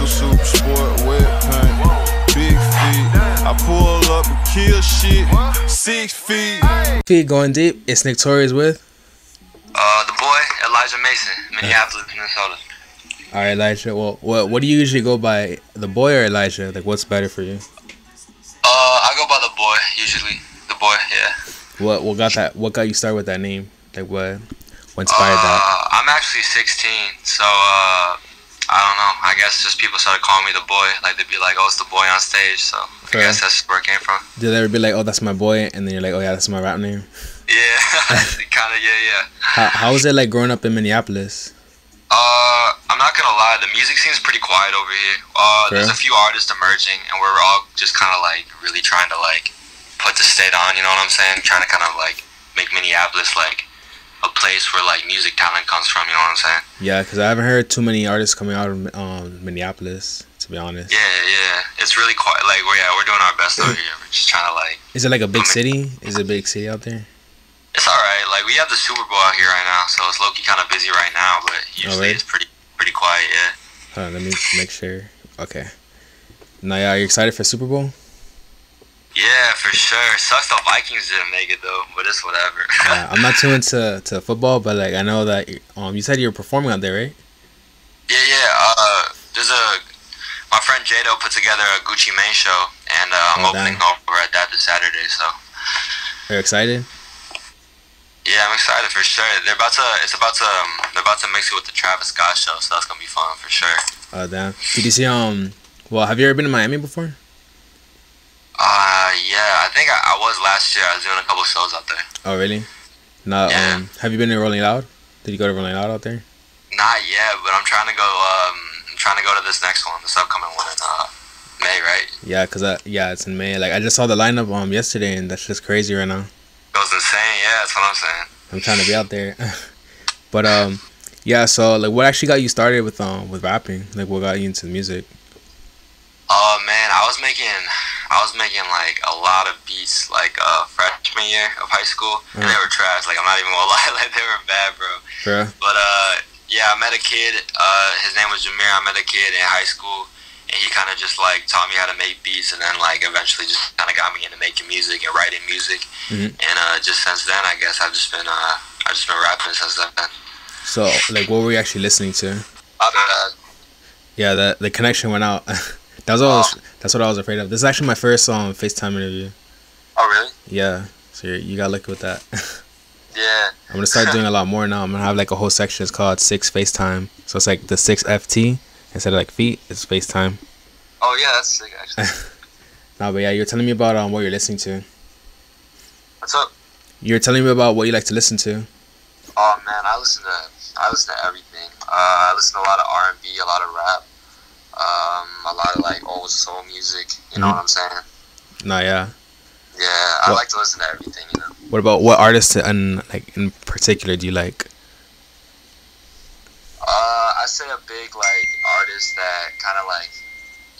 super sport, wet paint, big feet. I pull up and kill shit, 6 feet. Feet going deep. It's Nick Torius with the boy Elijah Mason, Minneapolis, Minnesota. All right, Elijah. Well, what do you usually go by, the boy or Elijah? Like, what's better for you? I go by the boy usually. The boy, yeah. What got you started with that name? Like, what inspired that? I'm actually 16, so I don't know. I guess just people started calling me the boy. Like, they'd be like, "Oh, it's the boy on stage." So I guess that's where it came from. Did they ever be like, "Oh, that's my boy," and then you're like, "Oh yeah, that's my rap name"? Yeah, kind of. Yeah. How was it like growing up in Minneapolis? I'm not gonna lie, the music seems pretty quiet over here. There's a few artists emerging, and we're all just kind of like really trying to like put the state on. You know what I'm saying? Trying to kind of like make Minneapolis like a place where like music talent comes from. You know what I'm saying? Yeah, because I haven't heard too many artists coming out of Minneapolis, to be honest. Yeah. It's really quiet. Like, we're doing our best over here. We're just trying to like. Is it like a big city? Is it a big city out there? It's alright. Like, we have the Super Bowl out here right now, so it's low-key kind of busy right now. But usually it's pretty quiet. Yeah. Hold on, let me make sure. Okay. Now, yeah, are you excited for Super Bowl? Yeah, for sure. Sucks the Vikings didn't make it though, but it's whatever. I'm not too into football, but like I know that you said you were performing out there, right? Yeah. There's my friend Jado put together a Gucci Mane show, and I'm opening over at that this Saturday. So. Are you excited? Yeah, I'm excited for sure. They're about to mix it with the Travis Scott show, so that's gonna be fun for sure. Oh damn! Did you see Well, have you ever been to Miami before? Yeah, I think I was last year. I was doing a couple shows out there. Oh really? No. Yeah. Have you been to Rolling Loud? Did you go to Rolling Loud out there? Not yet, but I'm trying to go. To this next one, this upcoming one in May, right? Yeah, it's in May. Like I just saw the lineup yesterday, and that's just crazy right now. Goes insane. Yeah, that's what I'm saying. I'm trying to be out there. But yeah. So like, what actually got you started with rapping? Like, what got you into music? Oh man, I was making like a lot of beats like freshman year of high school, and they were trash. Like, I'm not even gonna lie, like they were bad, bro. Sure. But yeah, I met a kid. His name was Jameer. I met a kid in high school, and he kind of just like taught me how to make beats, and then like eventually just kind of got me into making music and writing music. And just since then, I guess I've just been rapping since then. So like, what were you actually listening to? Yeah, the connection went out. That's what I was afraid of. This is actually my first FaceTime interview. Oh really? Yeah. So you got lucky with that. Yeah. I'm gonna start doing a lot more now. I'm gonna have like a whole section. It's called 6 FaceTime. So it's like the 6 FT instead of like feet. It's FaceTime. Oh yeah, that's sick actually. No, but yeah, you're telling me about what you're listening to. What's up? You're telling me about what you like to listen to. Oh man, I listen to everything. I listen to a lot of R&B, a lot of rap, a lot of like old soul music. You know what I'm saying? No, yeah. Yeah, I like to listen to everything. You know. What artists in particular do you like? I say a big like artist that kind of like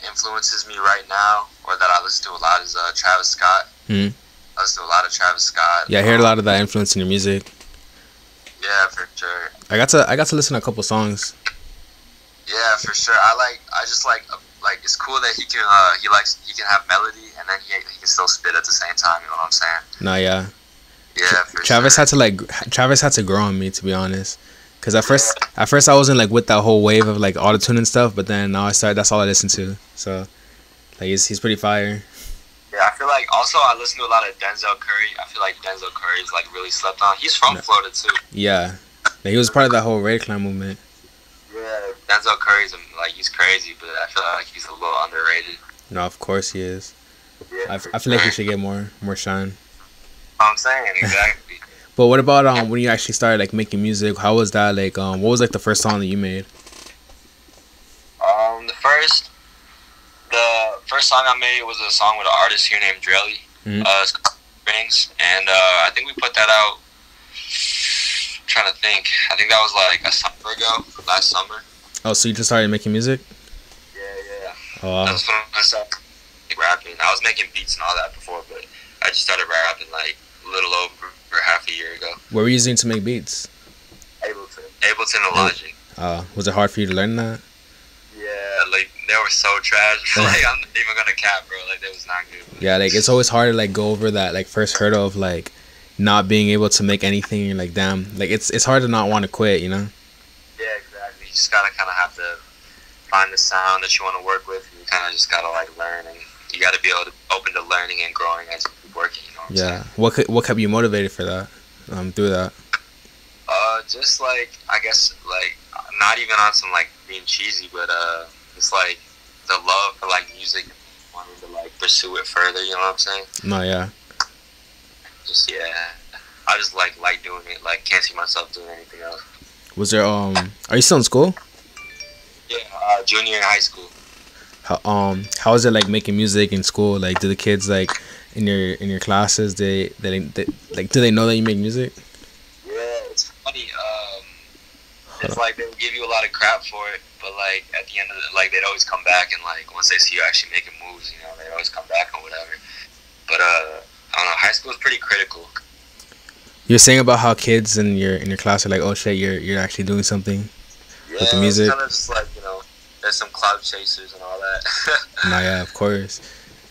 influences me right now, or that I listen to a lot, is Travis Scott. I listen to a lot of Travis Scott. Yeah, I hear a lot of that influence in your music. Yeah, for sure. I got to listen to a couple songs. Yeah, for sure. I just like it's cool that he can have melody, and then he can still spit at the same time. You know what I'm saying? No, yeah. Yeah, for Travis sure. Travis had to grow on me, to be honest. Cause at first I wasn't like with that whole wave of like autotune and stuff, but then now that's all I listen to. So like he's pretty fire. Yeah, I feel like also I listen to a lot of Denzel Curry. I feel like Denzel Curry is like really slept on. He's from Florida too. Yeah, like, he was part of that whole Raid Clan movement. Yeah, Denzel Curry's like, he's crazy, but I feel like he's a little underrated. No, of course he is. Yeah, I feel like he should get more shine. I'm saying exactly. But what about when you actually started like making music? How was that? Like what was like the first song that you made? The first song I made was a song with an artist here named Drelly. It's called Rings, and I think we put that out. I'm trying to think. I think that was like a summer ago, last summer. Oh, so you just started making music? Yeah. Oh, wow. That's when I started rapping. I was making beats and all that before, but I just started rapping like a little over half a year ago. What were you using to make beats? Ableton and Logic. Was it hard for you to learn that? Yeah, like they were so trash. Like I'm not even gonna cap, bro. Like that was not good. Yeah, like it's always hard to like go over that like first hurdle of like not being able to make anything. You're like, damn, like it's hard to not want to quit, you know? Yeah, exactly. You just gotta kind of have to find the sound that you want to work with. And you kind of just gotta like learn, and you gotta be able to open to learning and growing as you keep working. You know what I'm saying? What kept you motivated for that? Through that. Just like I guess like not even on some like being cheesy, but it's like the love for like music, wanting to like pursue it further. You know what I'm saying? No, yeah. Just I just like doing it. Like can't see myself doing anything else. Was there are you still in school? Yeah, junior in high school. How is it like making music in school? Like, do the kids like in your classes they like do they know that you make music? Yeah, it's funny. It's like they would give you a lot of crap for it, but like at the end of it, like they'd always come back and like once they see you actually making moves, you know, they'd always come back or whatever. But I don't know. High school is pretty critical. You're saying about how kids in your class are like, oh shit, you're actually doing something with the music. It's kind of just like, you know, there's some cloud chasers and all that. No, yeah, of course.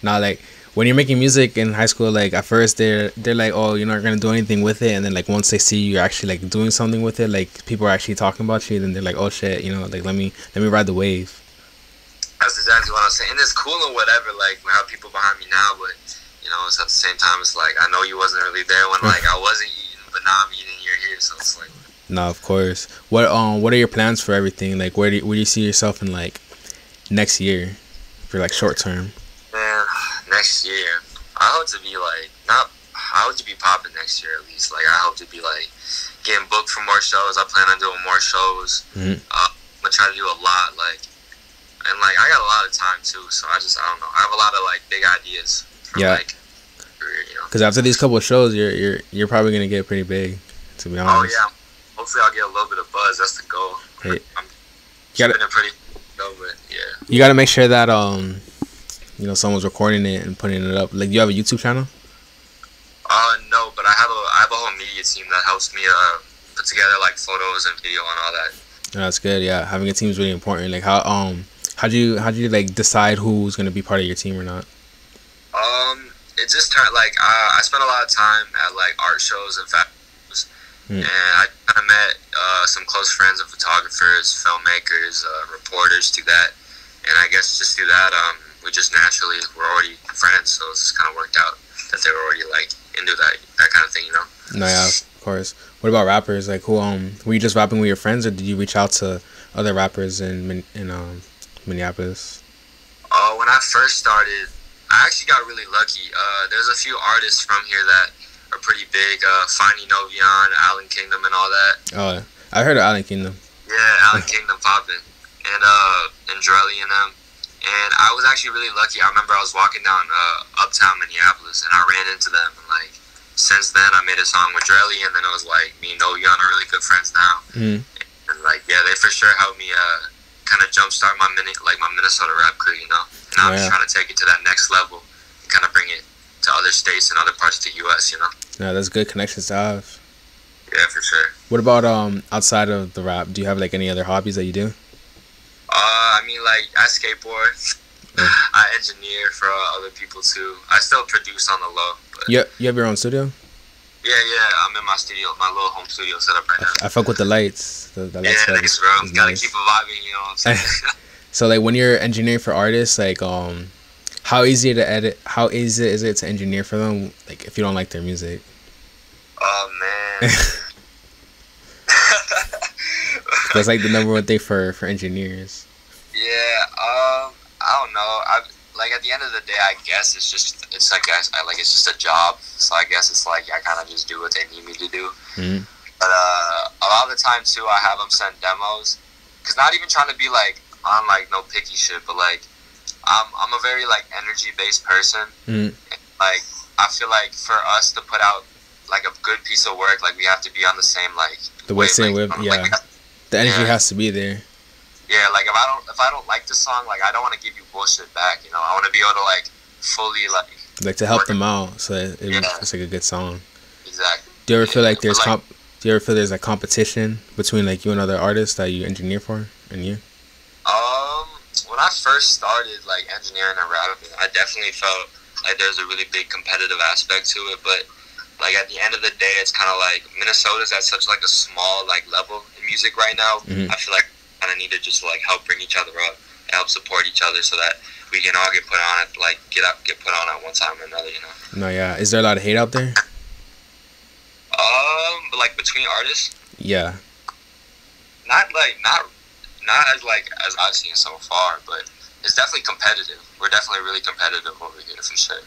Now, like when you're making music in high school, like at first they're like, oh, you're not gonna do anything with it, and then like once they see you actually like doing something with it, like people are actually talking about you, then they're like, oh shit, you know, like let me ride the wave. That's exactly what I'm saying, and it's cool and whatever. Like we have people behind me now, but you know, it's at the same time, it's like I know you wasn't really there when like I wasn't eating, but now I'm eating. You're here, so it's like. No, of course. What are your plans for everything? Like where do you see yourself in like next year, for like short term? Man, next year, I hope to be like I hope to be popping next year at least. Like I hope to be like getting booked for more shows. I plan on doing more shows. Mm-hmm. I'm gonna try to do a lot, like, and like I got a lot of time too. So I don't know. I have a lot of like big ideas. For, yeah. Like, career, you know. Because after these couple of shows, you're probably gonna get pretty big. To be honest. Oh yeah. Hopefully I'll get a little bit of buzz. That's the goal. Hey, I'm keeping it pretty low, but yeah. You gotta make sure that you know, someone's recording it and putting it up. Like, do you have a YouTube channel? No, but I have a whole media team that helps me put together like photos and video and all that. Oh, that's good. Yeah, having a team is really important. Like, how do you like decide who's gonna be part of your team or not? It just turned like I spent a lot of time at like art shows and festivals, and I kind of met some close friends of photographers, filmmakers, reporters through that, and I guess just through that we just naturally were already friends, so it just kind of worked out that they were already like into that kind of thing, you know. No, yeah, of course. What about rappers? Like, who were you just rapping with your friends, or did you reach out to other rappers in Minneapolis? When I first started, I actually got really lucky. There's a few artists from here that are pretty big. Finding Novian, Allen Kingdom, and all that. Oh, I heard of Allen Kingdom. Yeah, Allen Kingdom popping, and Drelly and them. And I was actually really lucky. I remember I was walking down uptown Minneapolis, and I ran into them. And like since then, I made a song with Drelly, and then it was like me and Novian are really good friends now. Mm. And like yeah, they for sure helped me kind of jumpstart my Minnesota rap career, you know. And I'm just trying to take it to that next level and kind of bring it to other states and other parts of the U.S., you know. Yeah, that's good connections to have. Yeah, for sure. What about outside of the rap? Do you have like any other hobbies that you do? I mean, like I skateboard. I engineer for other people too. I still produce on the low. But You have your own studio? yeah, I'm in my studio, my little home studio set up right now. I fuck with the lights. The lights Yeah, thanks, bro. Gotta nice. keep it vibing, you know what I'm saying? So like when you're engineering for artists, like how easy to edit? How easy is it to engineer for them? Like if you don't like their music. Oh man. That's like the number one thing for engineers. Yeah, I don't know. Like at the end of the day, I guess it's just it's a job. So I guess it's like I kind of just do what they need me to do. Mm-hmm. But a lot of the time too, I have them send demos. Cause not even trying to be like on like no picky shit, but like I'm a very like energy based person. Mm-hmm. And, like I feel like for us to put out like a good piece of work, like we have to be on the same like same wave. Yeah, like, the energy has to be there. Yeah, like if I don't like the song, like I don't want to give you bullshit back. You know, I want to be able to like fully like to help them out, so it's like a good song. Exactly. Do you ever feel like there's do you ever feel there's like competition between like you and other artists that you engineer for and you? When when I first started like engineering and rapping, I definitely felt like there's a really big competitive aspect to it. But like at the end of the day, it's kind of like Minnesota's at such like a small like level in music right now. I feel like I kind of need to just like help bring each other up, and help support each other, so that we can all get put on at like get put on at one time or another. You know. No, yeah. Is there a lot of hate out there? But like between artists. Yeah. Not as like as I've seen so far, but it's definitely competitive. We're definitely really competitive over here for sure.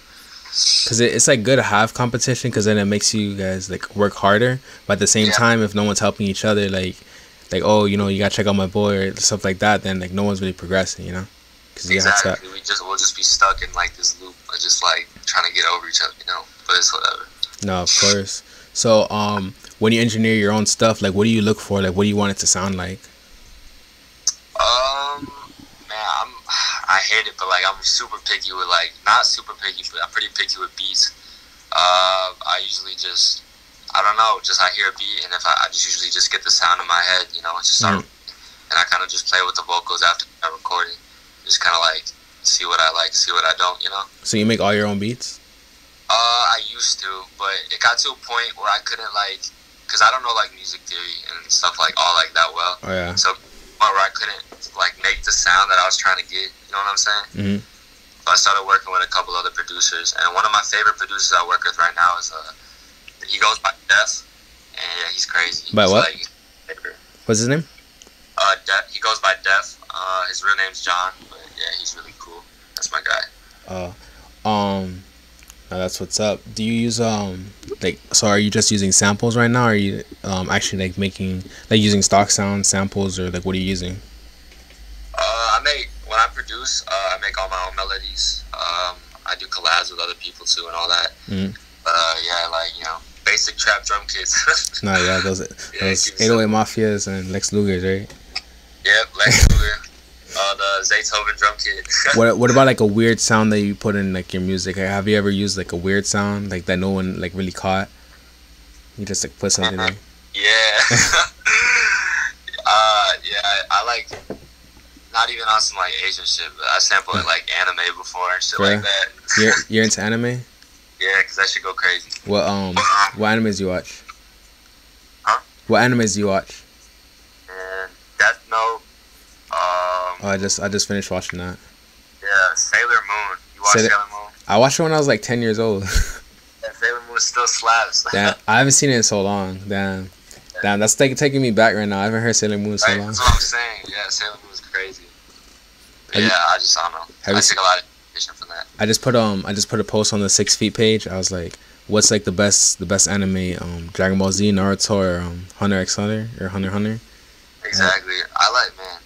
Cause it's like good to have competition, cause then it makes you guys like work harder. But at the same time, if no one's helping each other, like oh, you know, you gotta check out my boy or stuff like that, then like no one's really progressing, you know. Cause exactly. We'll just be stuck in like this loop of just like trying to get over each other, you know. But it's whatever. No, of course. So when you engineer your own stuff, like what do you look for? Like what do you want it to sound like? Man, I hate it, but like I'm super picky with like not super picky, but I'm pretty picky with beats. I usually just I don't know, just I hear a beat, and if I just usually just get the sound in my head, you know, and just start, and I kind of just play with the vocals after I record it, just kind of like see what I like, see what I don't, you know. So you make all your own beats? I used to, but it got to a point where I couldn't like, cause I don't know like music theory and stuff like all like that well. Oh yeah. So where I couldn't like make the sound that I was trying to get, you know what I'm saying? So I started working with a couple other producers, and one of my favorite producers I work with right now is he goes by Def, and yeah, he's crazy. By what? Like, what's his name? He goes by Def. His real name's John, but yeah, he's really cool. That's my guy. That's what's up. Do you use like, so are you just using samples right now, or are you actually like making like using stock sound samples, or like what are you using? When I produce, I make all my own melodies. I do collabs with other people too and all that. Yeah, like, you know, basic trap drum kits. No, yeah, those 808 Mafias and Lex Luger's, right? Yep, Lex Luger. The Zaytoven drum kit. What about like a weird sound that you put in like your music? Like, have you ever used like a weird sound like that no one like really caught? You just like put something in. Yeah. I like, not even on some like Asian shit, but I sampled like anime before and shit like that. You're into anime? Yeah, cause that shit go crazy. What animes do you watch? Huh? What animes do you watch? And Death Note. I just finished watching that. Yeah, Sailor Moon. You watch Sailor Moon? I watched it when I was like 10 years old. Yeah, Sailor Moon still slaps. Damn, I haven't seen it in so long. Damn, that's taking me back right now. I haven't heard Sailor Moon in so long. That's what I'm saying. Yeah, Sailor Moon's crazy. I don't know. I took a lot of inspiration from that. I just put a post on the 6 Feet page. I was like, what's like the best anime? Dragon Ball Z, Naruto, or Hunter x Hunter, or Hunter x Hunter? Exactly. I like, man.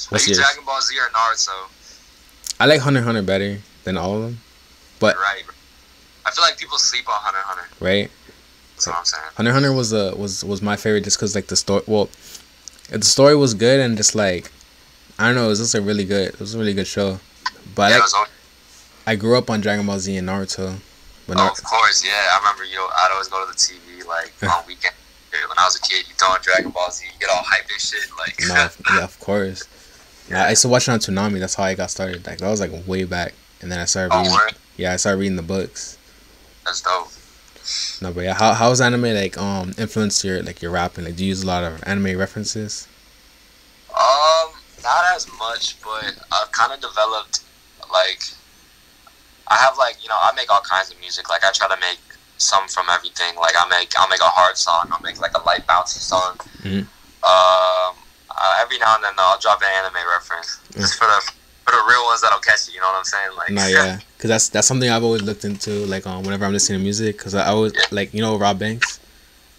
What's yours? Dragon Ball Z or Naruto? I like Hunter x Hunter better than all of them. But right. I feel like people sleep on Hunter x Hunter. Right. That's what I'm saying. Hunter x Hunter was my favorite just because like the story. Well, the story was good, and just like, I don't know, it was just a really good show. But yeah, I grew up on Dragon Ball Z and Naruto. But of course, yeah. I remember I'd always go to the TV like on weekend. When I was a kid, you throw on Dragon Ball Z, you get all hyped and shit. Like, yeah, of course. Yeah, I used to watch it on Toonami. That's how I got started. Like that was like way back, and then I started reading. Yeah, I started reading the books. That's dope. No, but yeah, how's anime like influenced your rapping? Like, do you use a lot of anime references? Not as much, but I've kind of developed like, I have like, you know, I make all kinds of music. Like I try to make some from everything. Like I'll make a hard song. I'll make like a light bouncy song. Every now and then I'll drop an anime reference just for the real ones that'll catch you. You know what I'm saying? Like, no, yeah, because that's something I've always looked into. Like whenever I'm listening to music, because I always like, you know, Rob Banks.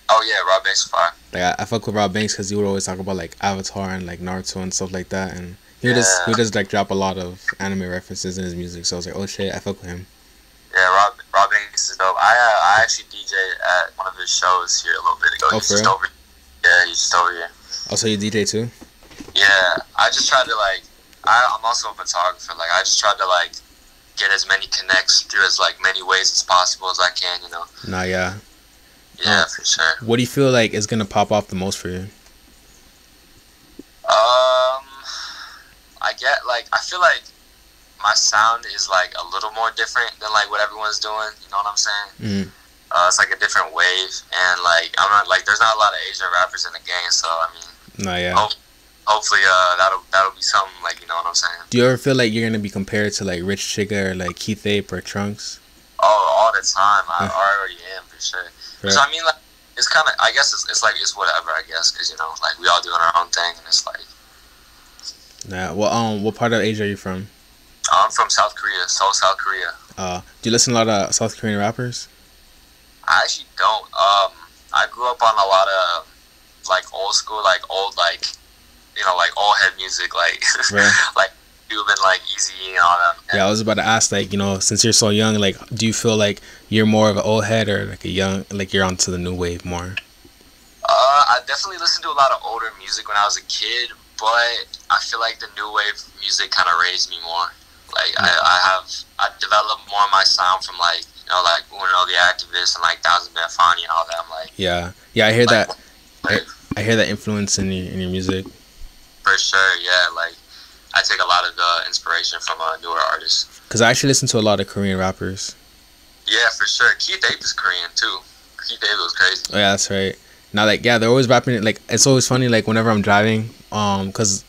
Oh yeah, Rob Banks is fire. Like I fuck with Rob Banks because he would always talk about like Avatar and like Naruto and stuff like that, and he would just like drop a lot of anime references in his music. So I was like, oh shit, I fuck with him. Yeah, Rob Banks is dope. I actually DJ at one of his shows here a little bit ago. Oh, he's just over. Yeah, he's just over here. Oh, so you DJ too? Yeah, I just tried to like. I'm also a photographer. Like I just tried to like get as many connects through as like many ways as possible as I can. You know. Nah, yeah. Yeah, for sure. What do you feel like is gonna pop off the most for you? I get like I feel like my sound is like a little more different than like what everyone's doing. You know what I'm saying? Mm. It's like a different wave, and like I'm not like there's not a lot of Asian rappers in the game, so I mean, No, yeah. Hopefully, that'll be something like, you know what I'm saying. Do you ever feel like you're gonna be compared to like Rich Chigga or like Keith Ape or Trunks? Oh, all the time. I already am for sure. Right. So I mean, like it's kind of I guess it's like it's whatever I guess because you know like we all doing our own thing, and it's like. Nah. Well, what part of Asia are you from? I'm from South Korea, Seoul, South Korea. Do you listen to a lot of South Korean rappers? I actually don't. I grew up on a lot of like old school, like old, like you know, like old head music, like Right. like Cuban, like Easy and all that. Yeah, I was about to ask, like, you know, since you're so young, like, do you feel like you're more of an old head or like a young, like you're onto the new wave more? I definitely listened to a lot of older music when I was a kid, but I feel like the new wave music kind of raised me more. Like I developed more of my sound from like you know like Uno the Activist and like Thousand Bad Fani and all that. I'm like Yeah, I hear like, that. I hear that influence in your music. For sure, yeah. Like I take a lot of inspiration from newer artists. Cause I actually listen to a lot of Korean rappers. Yeah, for sure. Keith Ape is Korean too. Keith Ape was crazy. Oh yeah, that's right. Now, like, yeah, they're always rapping it. Like, it's always funny. Like, whenever I'm driving, cause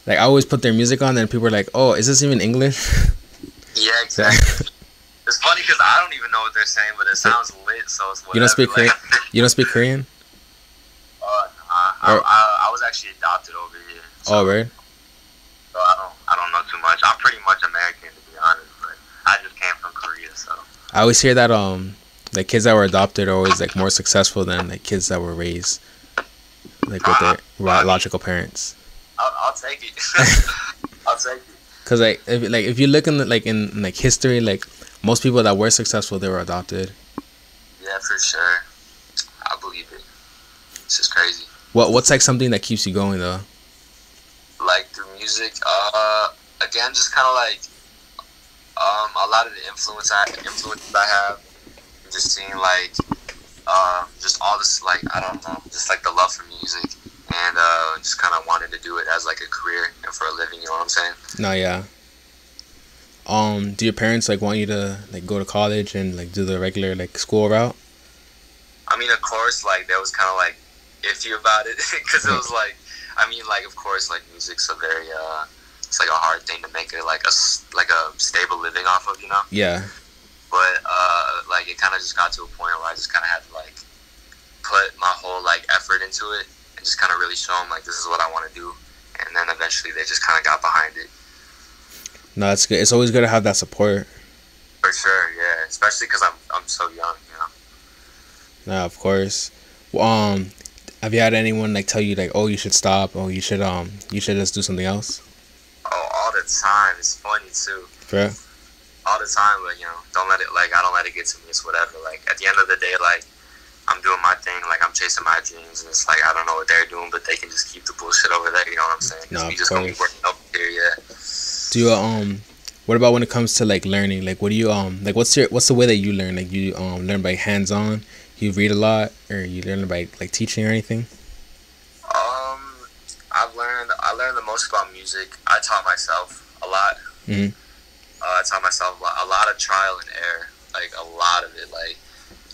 like I always put their music on, and people are like, "Oh, is this even English?" Yeah, exactly. It's funny because I don't even know what they're saying, but it sounds lit. So it's whatever. You don't speak Korean? You don't speak Korean? I was actually adopted over here. So, Oh, right. So I don't know too much. I'm pretty much American to be honest, but I just came from Korea, so. I always hear that like kids that were adopted are always like more successful than like kids that were raised like with their biological parents. I'll take it. I'll take it. Cause like if you look in in history, like most people that were successful, they were adopted. Yeah, for sure. I believe it. It's just crazy. What's like something that keeps you going though? Like through music, again, just kind of like a lot of the influences I have, just seeing like just all this like I don't know, just like the love for music, and just kind of wanted to do it as like a career and for a living. You know what I'm saying? No, yeah. Do your parents like want you to like go to college and like do the regular like school route? I mean, of course, like they was kind of like iffy about it because it was like, I mean, like of course, like music's a very it's like a hard thing to make it like a stable living off of, you know. Yeah. But like it kind of just got to a point where I just kind of had to like put my whole like effort into it and just kind of really show them like this is what I want to do, and then eventually they just kind of got behind it. No, that's good. It's always good to have that support. For sure, yeah. Especially because I'm so young, you know. No, of course. Have you had anyone like tell you like, oh, you should stop, or you should just do something else? Oh, all the time. It's funny too. Yeah. All the time, but you know, I don't let it get to me. It's whatever. Like at the end of the day, like I'm doing my thing. Like I'm chasing my dreams, and it's like I don't know what they're doing, but they can just keep the bullshit over there. You know what I'm saying? No, we just gonna be working over here, yeah. Do you what about when it comes to like learning? Like what do you like what's the way that you learn? Like you learn by hands on, you read a lot, or you learn by like teaching or anything? I learned the most about music. I taught myself a lot. Mm-hmm. I taught myself a lot of trial and error. Like a lot of it. Like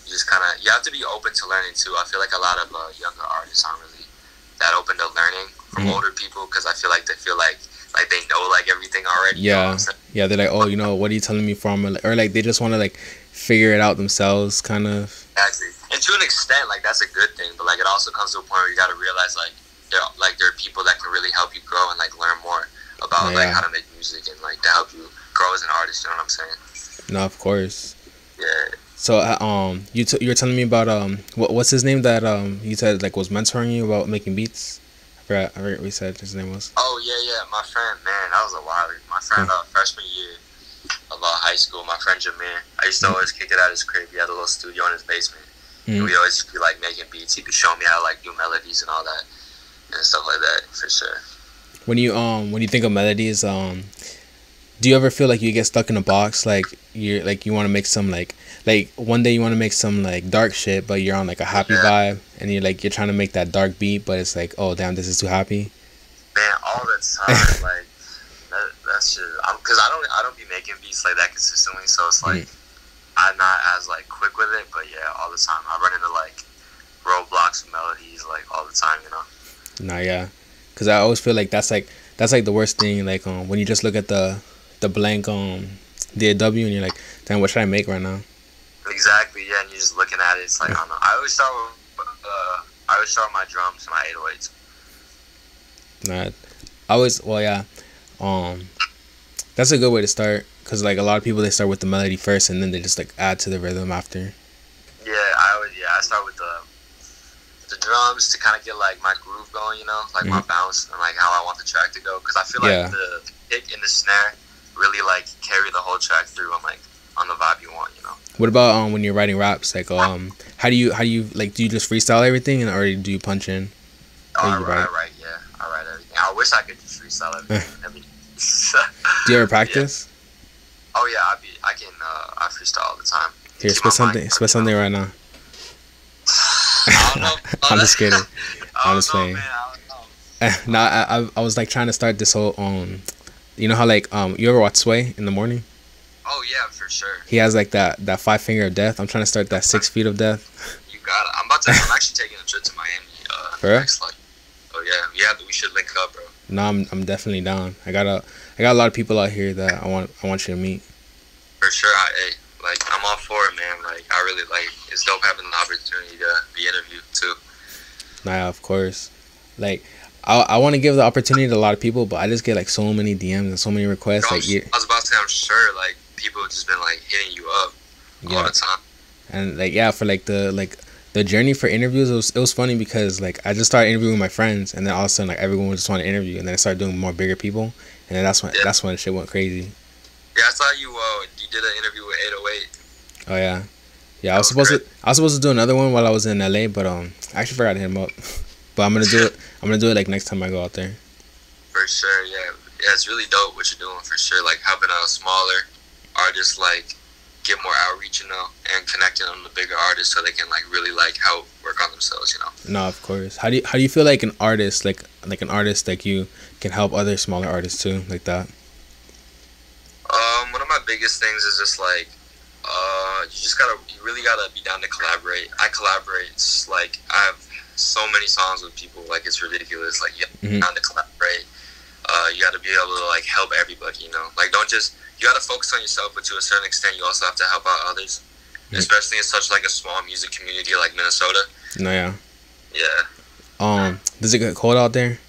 you have to be open to learning too. I feel like a lot of younger artists aren't really that open to learning from older people because I feel like they they know like everything already. Yeah, yeah. They're like, oh, you know, what are you telling me from? Or like they just want to like figure it out themselves, kind of. Exactly. And to an extent, like that's a good thing, but like it also comes to a point where you got to realize like there are people that can really help you grow and like learn more about like how to make music and like to help you grow as an artist. You know what I'm saying? No, of course. Yeah. So you were telling me about what's his name that you said like was mentoring you about making beats? I forgot what you said his name was. Oh yeah, my friend, man, that was a while ago. My friend, freshman year of high school, my friend Jameer. I used to always kick it at his crib. He had a little studio in his basement. And we'd always be like making beats. He could show me how to like do melodies and all that and stuff like that, for sure. When you think of melodies, do you ever feel like you get stuck in a box? Like you want to make some like one day you want to make some like dark shit, but you're on like a happy vibe, and you're trying to make that dark beat, but it's like, oh damn, this is too happy. Man, all the time. Like that's just because I don't be making beats like that consistently, so it's like I'm not as like quick with it. But yeah, all the time I run into like roadblocks with melodies like all the time, you know. Nah, yeah, because I always feel like that's like the worst thing. Like when you just look at the blank DAW and you're like, damn, what should I make right now? Exactly, yeah, and you're just looking at it. It's like I don't know. I always start with my drums and my 808s. Nah, I always yeah, that's a good way to start because like a lot of people they start with the melody first and then they just like add to the rhythm after. I start with the drums to kind of get like my groove going, you know, like my bounce and like how I want the track to go. Because I feel like the kick and the snare really like carry the whole track through on like on the vibe you want, you know. What about when you're writing raps? Like how do you like do you just freestyle everything or do you punch in? I write everything. I wish I could just freestyle everything. Do you ever practice? Yeah. Oh yeah, I freestyle all the time. Here, spit something right now. I don't know. I'm just kidding. I'm just playing. Man, I don't know. No, I was like trying to start this whole you know how like you ever watch Sway in the morning? Oh yeah, for sure. He has like that 5 finger of death. I'm trying to start that 6 feet of death. You got it. I'm actually taking a trip to Miami. For real? Next, like, oh yeah, we should link up, bro. No, I'm definitely down. I got a lot of people out here that I want you to meet. For sure, I'm all for it, man. Like I really like it's dope having the opportunity to be interviewed too. Nah, of course. Like I want to give the opportunity to a lot of people, but I just get like so many DMs and so many requests. Bro, like I was about to say, I'm sure like people have just been like hitting you up all the time. And like for like the journey for interviews, it was funny because like I just started interviewing my friends, and then all of a sudden like everyone would just want to interview, and then I started doing more bigger people, and then that's when shit went crazy. Yeah, I saw you did an interview with 808. Oh yeah. I was supposed to do another one while I was in LA, but I actually forgot to hit him up. But I'm gonna do it like next time I go out there. For sure, yeah, it's really dope what you're doing for sure. Like helping a smaller artist like get more outreach, you know, and connecting them to bigger artists so they can like really like help work on themselves, you know. No, of course. How do you feel like an artist like an artist like you can help other smaller artists too, like that? One of my biggest things is just like you really gotta be down to collaborate. I collaborate, like I have so many songs with people, like it's ridiculous. Like you gotta be down to collaborate. You gotta be able to like help everybody, you know. Like you gotta focus on yourself, but to a certain extent you also have to help out others. Especially in such like a small music community like Minnesota. No, yeah. Yeah. Does it get cold out there?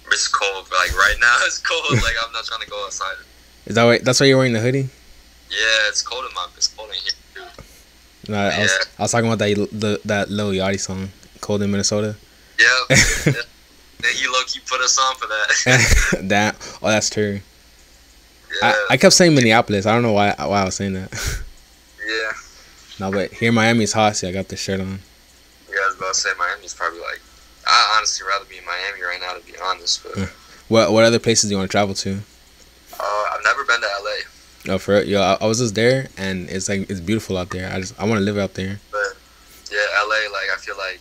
It's cold, but like right now it's cold. Like I'm not trying to go outside. Is that why? That's why you're wearing the hoodie? Yeah, it's cold in here too. No, I was talking about that Lil Yachty song, "Cold in Minnesota." Yeah. You low-key put us on for that. That's true. Yeah. I kept saying Minneapolis. I don't know why I was saying that. Yeah. No, but here in Miami it's hot, so I got this shirt on. Yeah, I was about to say Miami's probably like. I honestly rather be in Miami right now, to be honest. But what other places do you want to travel to? I've never been to LA. No, for real. Yo, I was just there, and it's beautiful out there. I want to live out there. But yeah, LA, like I feel like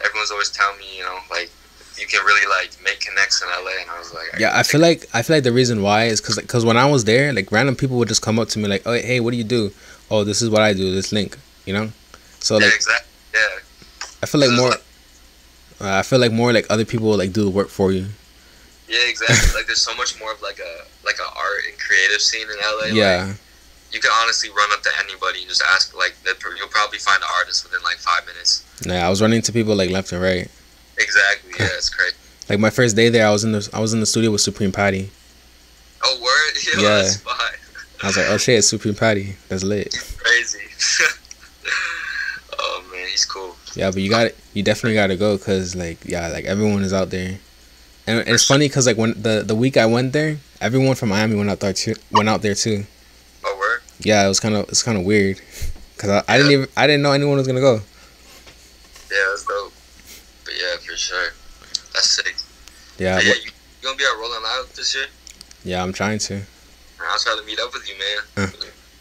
everyone's always telling me, you know, like you can really like make connects in LA, and I was like, I feel like the reason why is because when I was there, like random people would just come up to me like, oh hey, what do you do? Oh, this is what I do. This link, you know. So like, exactly. Yeah. I feel like more. I feel like more like other people will like do the work for you. Yeah, exactly. Like there's so much more of like a art and creative scene in LA. Yeah. Like, you can honestly run up to anybody and just ask. Like you'll probably find an artist within like 5 minutes. Yeah, I was running into people like left and right. Exactly. Yeah, it's crazy. Like my first day there, I was in the studio with Supreme Patty. Oh, word? Yo, yeah. That's fine. I was like, oh shit, it's Supreme Patty. That's lit. He's crazy. Oh man, he's cool. Yeah, but you definitely gotta go, cause like everyone is out there, and it's funny cause like when the week I went there, everyone from Miami went out there too. Oh, word? Yeah, it's kind of weird, cause I didn't know anyone was gonna go. Yeah, that's dope. But yeah, for sure, that's sick. Yeah. You gonna be at Rolling Loud this year? Yeah, I'm trying to. I'll try to meet up with you, man.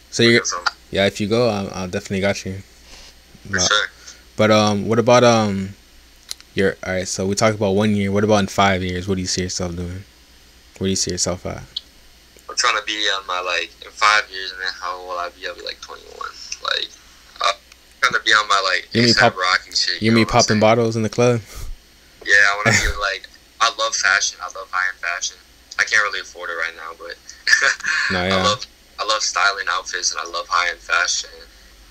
So if you go, I'll definitely got you. For sure. But what about all right? So we talked about 1 year. What about in 5 years? What do you see yourself doing? Where do you see yourself at? trying to be on my, like, in 5 years, and then how old will I be? I'll be, like, 21. Like, I'm trying to be on my, like, ASAP Rocky shit. You mean popping bottles in the club? Yeah, I want to be, like, I love fashion. I love high-end fashion. I can't really afford it right now, but no, yeah. I love styling outfits, and I love high-end fashion.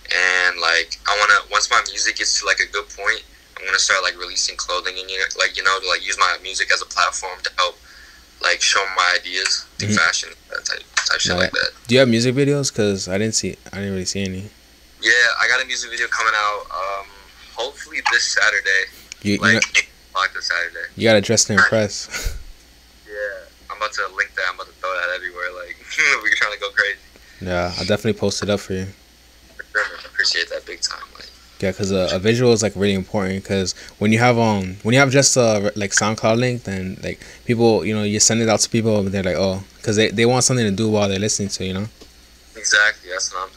And, like, I want to, once my music gets to, like, a good point, I'm going to start, like, releasing clothing and, like, you know, to, like, use my music as a platform to help, like, show my ideas through fashion, that type shit like that. Do you have music videos? Because I didn't really see any. Yeah, I got a music video coming out, hopefully this Saturday. You 8 o'clock this Saturday. You got to dress to impress. Yeah, I'm about to link that. I'm about to throw that everywhere. Like, we're trying to go crazy. Yeah, I'll definitely post it up for you. I appreciate that big time. Like, yeah, because a visual is like really important. Because when you have just a like SoundCloud link, then like people, you know, you send it out to people, and they're like, oh, because they want something to do while they're listening to, you know. Exactly, that's what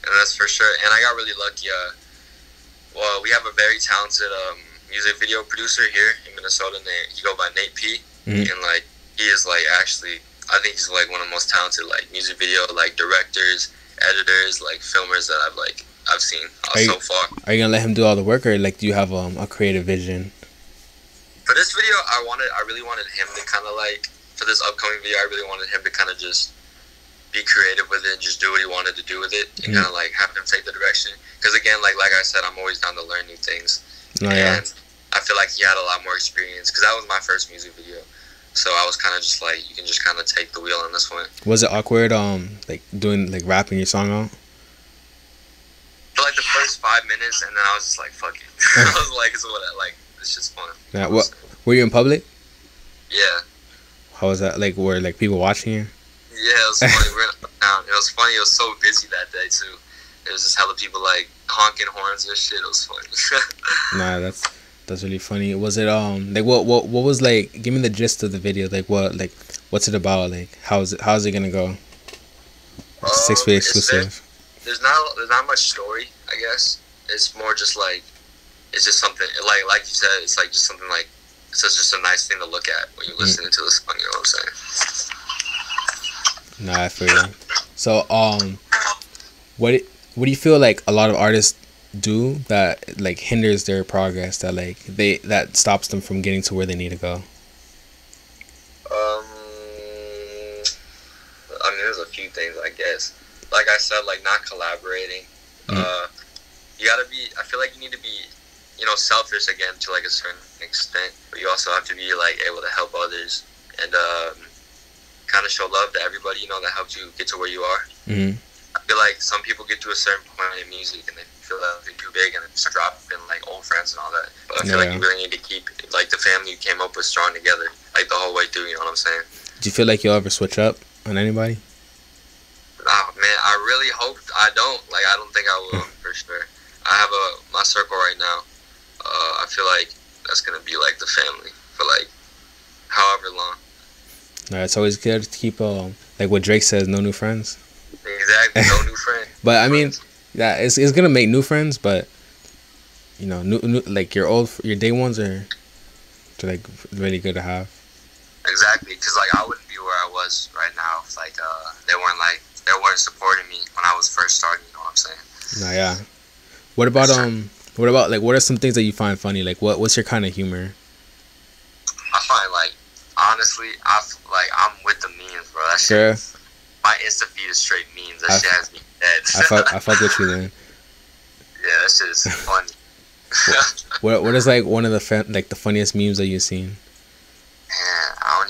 and that's for sure. And I got really lucky. Well, we have a very talented music video producer here in Minnesota. He go by Nate P. And like he is like actually, I think he's like one of the most talented like music video like directors, editors, like filmers that I've seen so far. Are you gonna let him do all the work, or like do you have a creative vision? For this video, I really wanted him to kind of like, for this upcoming video, I really wanted him to kind of just be creative with it and just do what he wanted to do with it, and kind of like have him take the direction. Because again, like I said, I'm always down to learn new things. And I feel like he had a lot more experience because that was my first music video. So I was kind of just like, you can just kind of take the wheel on this one. Was it awkward, like doing like rapping your song out? For like the first 5 minutes, and then I was just like, fuck it. I was like, it's just fun. Yeah. What? Were you in public? Yeah. How was that? Like, were like people watching you? Yeah, it was funny. We're in town. It was funny. It was so busy that day too. There was just hella people like honking horns and shit. It was funny. Nah, that's really funny. Was it like what was like? Give me the gist of the video. Like what's it about? Like how's it gonna go? 6 feet exclusive. There's not much story. I guess it's more just like it's just something like you said. It's like just something like it's just a nice thing to look at when you're listening to the song. You know what I'm saying? Nah, I feel you. So what do you feel like a lot of artists do that like hinders their progress, that like that stops them from getting to where they need to go? I mean, there's a few things, I guess. Like I said, like not collaborating. You gotta be. I feel like you need to be, you know, selfish again to like a certain extent, but you also have to be like able to help others and kind of show love to everybody, you know, that helped you get to where you are. I feel like some people get to a certain point in music and they feel that they're too big and start dropping like old friends and all that. But I feel like you really need to keep like the family you came up with strong together, like the whole way through. You know what I'm saying? Do you feel like you'll ever switch up on anybody? Nah, man, I really hope I don't. Like, I don't think I will for sure. I have my circle right now. I feel like that's gonna be like the family for like however long. It's always good to keep like what Drake says, no new friends. Exactly, no new friends. But I mean, yeah, it's gonna make new friends, but you know, new like your day ones are like really good to have. Exactly, because like I wouldn't be where I was right now if like they weren't supporting me when I was first starting. You know what I'm saying? Nah, yeah. What about like what are some things that you find funny? Like what's your kind of humor? I find like honestly, I'm with the memes, bro. That shit. My Insta feed is straight memes. That shit has me dead. I fuck with you then. Yeah, that shit is funny. What is like one of the funniest memes that you've seen? Man, I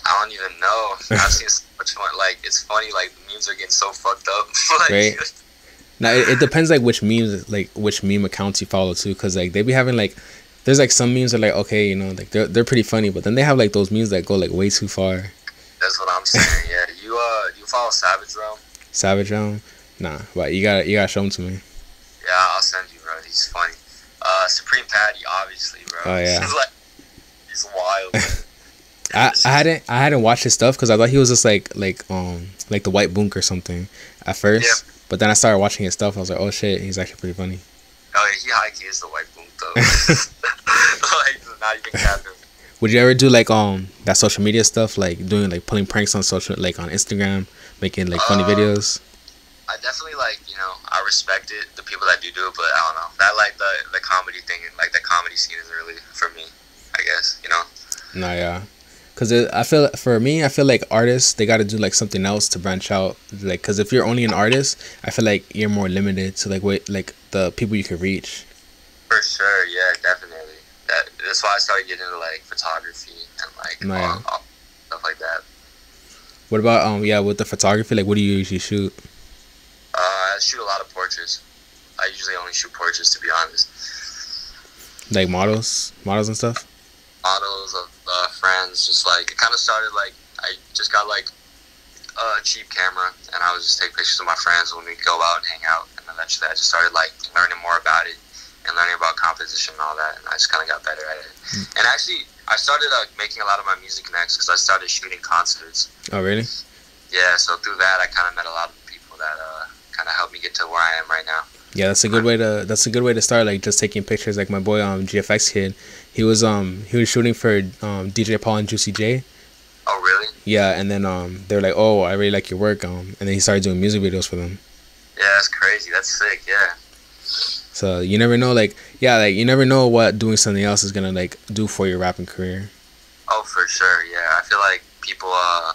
don't even know. I've seen so much fun. Like, it's funny. Like, the memes are getting so fucked up. Like, right. Now it depends like which meme accounts you follow too, because like they be having like there's like some memes that are like okay, you know, like they're pretty funny, but then they have like those memes that go like way too far. That's what I'm saying. Yeah, you follow Savage Realm? Savage Realm? Nah, but you gotta show him to me. Yeah, I'll send you, bro. He's funny. Supreme Patty, obviously, bro. Oh yeah. He's wild. I hadn't watched his stuff because I thought he was just like the White Boonk or something at first. Yeah. But then I started watching his stuff. I was like, oh shit, he's actually pretty funny. Oh yeah, he high key is the White Boonk though. Like, not even capping. Would you ever do like that social media stuff, like doing like pulling pranks on social, like on Instagram, making like funny videos? I definitely like, you know, I respect it, the people that do it, but I don't know. That like the comedy thing, like the comedy scene is really for me, I guess, you know. Nah, yeah. Cause I feel for me, I feel like artists they got to do like something else to branch out. Like, cause if you're only an artist, I feel like you're more limited to like the people you could reach. For sure, yeah, definitely. That's why I started getting into like photography and like all stuff like that. What about with the photography? Like, what do you usually shoot? I shoot a lot of portraits. I usually only shoot portraits, to be honest. Like models and stuff. Models of friends, just like it kind of started like I just got like a cheap camera and I would just take pictures of my friends when we go out and hang out, and eventually I just started like learning more about it and learning about composition and all that, and I just kind of got better at it. And actually I started making a lot of my music connects because I started shooting concerts. Oh really? Yeah, so through that I kind of met a lot of people that kind of helped me get to where I am right now. Yeah, that's a good way to start. Like just taking pictures. Like my boy GFX Kid, he was shooting for DJ Paul and Juicy J. Oh really? Yeah, and then they were like, oh, I really like your work. And then he started doing music videos for them. Yeah, that's crazy. That's sick. Yeah. So you never know, like you never know what doing something else is gonna like do for your rapping career. Oh, for sure. Yeah, I feel like people are.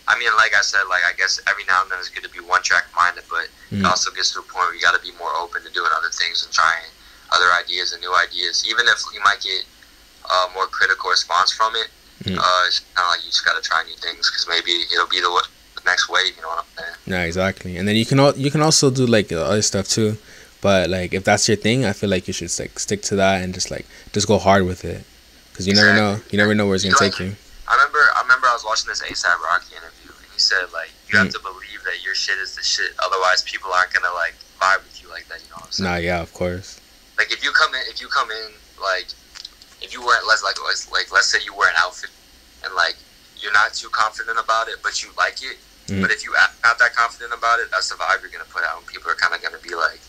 I mean, like I said, like I guess every now and then it's good to be one track minded, but it also gets to a point where you got to be more open to doing other things and trying other ideas and new ideas, even if you might get a more critical response from it. It's kind of like you just got to try new things because maybe it'll be the next wave. You know what I'm saying? Yeah, exactly. And then you can also do like other stuff too, but like if that's your thing, I feel like you should like stick to that and just go hard with it, because you never know where it's gonna take you. I remember I was watching this A$AP Rocky interview, and he said like you have to believe that your shit is the shit, otherwise people aren't gonna like vibe with you like that. You know what I'm saying? Nah, yeah, of course. Like if you come in like if you wear let's say you wear an outfit and like you're not too confident about it, but you like it. But if you not that confident about it, that's the vibe you're gonna put out, and people are kind of gonna be like,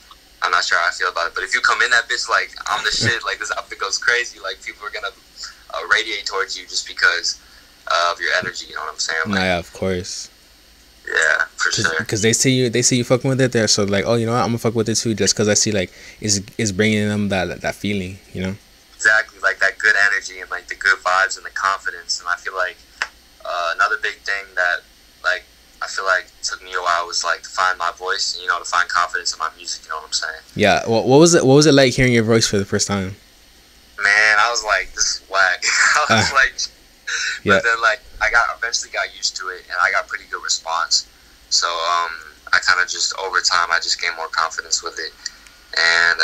I'm not sure how I feel about it. But if you come in that bitch like I'm the shit, like this outfit goes crazy, like people are gonna radiate towards you just because of your energy. You know what I'm saying? Like, yeah, of course. Yeah, for sure. Because they see you fucking with it, they're so like, oh, you know what, I'm gonna fuck with it too, just because I see like it's bringing them that feeling, you know. Exactly, like that good energy and like the good vibes and the confidence. And I feel like another big thing that like I feel like took me a while was like to find my voice, you know, to find confidence in my music. You know what I'm saying? Yeah. What was it like hearing your voice for the first time? Man, I was like, this is whack. I was like, but then like I eventually got used to it, and I got pretty good response. So I kind of just over time I just gained more confidence with it, and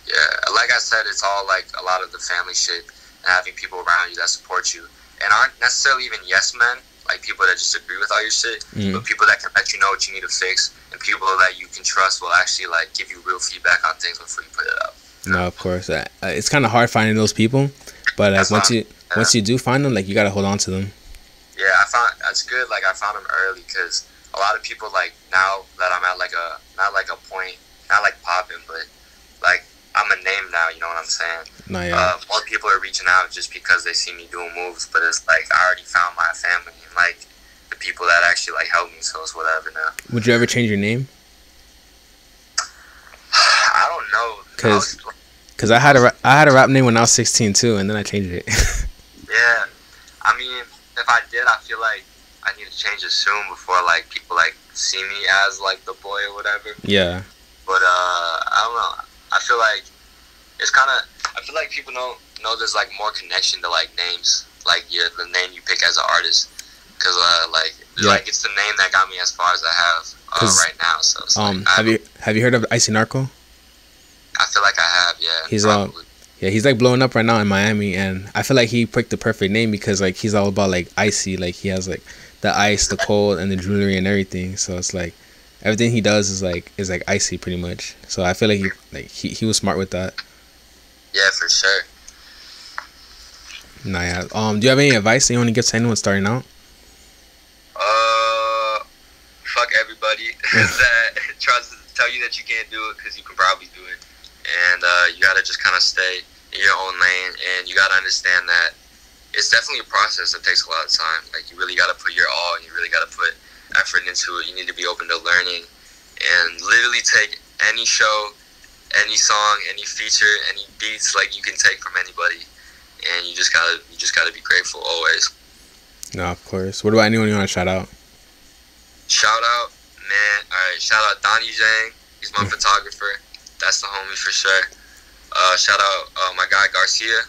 yeah, like I said, it's all like a lot of the family shit and having people around you that support you and aren't necessarily even yes men, like people that just agree with all your shit, but people that can let you know what you need to fix, and people that you can trust will actually like give you real feedback on things before you put it up. No, of course. It's kind of hard finding those people, but like once you do find them, like you gotta hold on to them. Yeah, that's good. Like I found them early because a lot of people like now that I'm at like not like a point, not like popping, but like I'm a name now. You know what I'm saying? No, yeah. More people are reaching out just because they see me doing moves, but it's like I already found my family and like the people that actually like help me. So it's whatever now. Would you ever change your name? I don't know. Cause I had a rap name when I was 16 too, and then I changed it. Yeah, I mean, if I did, I feel like I need to change it soon before like people like see me as like the boy or whatever. Yeah. But I don't know. I feel like it's kind of. I feel like people know there's like more connection to like names, like the name you pick as an artist, because like it's the name that got me as far as I have right now. So it's have you heard of Icy Narco? I feel like I have, yeah. He's like blowing up right now in Miami, and I feel like he picked the perfect name because like he's all about like icy, like he has like the ice, the cold, and the jewelry and everything. So it's like everything he does is like icy pretty much. So I feel like he was smart with that. Yeah, for sure. Nah, yeah. Do you have any advice that you want to give to anyone starting out? Fuck everybody that tries to tell you that you can't do it, because you can probably do it. And you gotta just kind of stay. in your own lane, and you gotta understand that it's definitely a process that takes a lot of time. Like, you really gotta put your all, and you really gotta put effort into it. You need to be open to learning, and literally take any show, any song, any feature, any beats, like, you can take from anybody, and you just gotta be grateful always. No, of course. What about anyone you want to shout out? Shout out, man. Alright, shout out Donnie Zhang. He's my photographer. That's the homie for sure. Shout out my guy Garcia.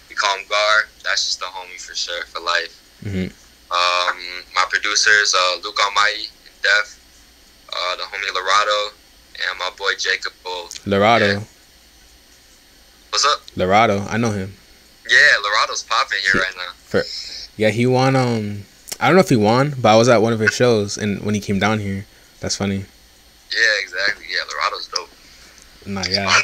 We call him Gar. That's just the homie for sure, for life. My producers, Luke Almighty, Def, the homie Lorado, and my boy Jacob Bull. Lorado. Yeah. What's up? Lorado, I know him. Yeah, Lorado's popping here right now. Yeah, he won. I don't know if he won, but I was at one of his shows, and when he came down here, that's funny. Yeah, exactly. Yeah, Lorado's dope. Nah, yeah.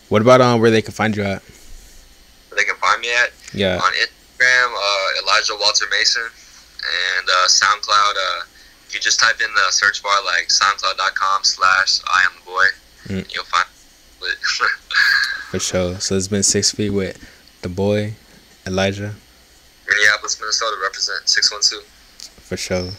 What about where they can find you at? Where they can find me at? Yeah. On Instagram, Elijah Walter Mason, and SoundCloud. If you just type in the search bar like SoundCloud.com/IamTheBoy, you'll find it. For sure. So it's been 6 feet with the boy, Elijah. Minneapolis, Minnesota, represent 612. For sure.